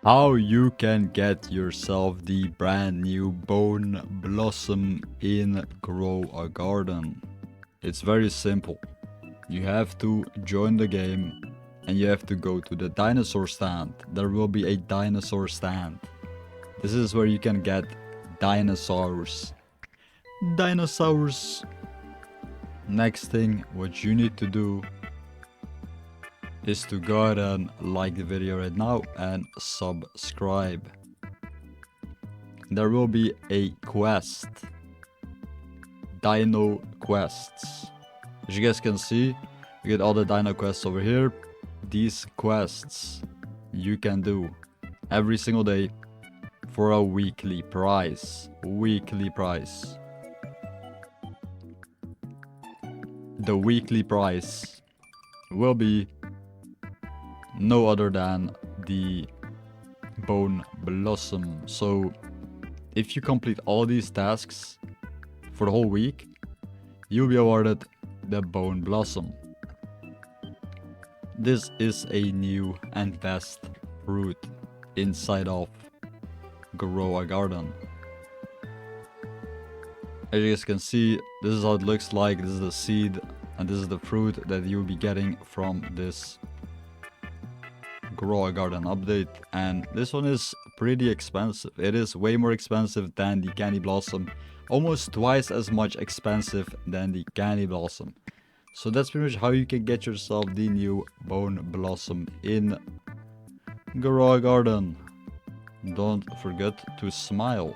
How you can get yourself the brand new bone blossom in Grow a Garden. It's very simple. You have to join the game and you have to go to the dinosaur stand. There will be a dinosaur stand. This is where you can get dinosaurs. Dinosaurs. Next thing what you need to do is to go ahead and like the video right now and subscribe. There will be a quest. Dino quests. As you guys can see, you get all the dino quests over here. These quests you can do every single day for a weekly price. Weekly price. The weekly price will be no other than the bone blossom. So if you complete all these tasks for the whole week, you'll be awarded the bone blossom. This is a new and best fruit inside of Grow a Garden. As you guys can see, this is how it looks like. This is the seed and this is the fruit that you'll be getting from this Grow a Garden update, and this one is pretty expensive. It is way more expensive than the candy blossom, almost twice as much expensive than the candy blossom. So that's pretty much how you can get yourself the new bone blossom in Grow a Garden. Don't forget to smile.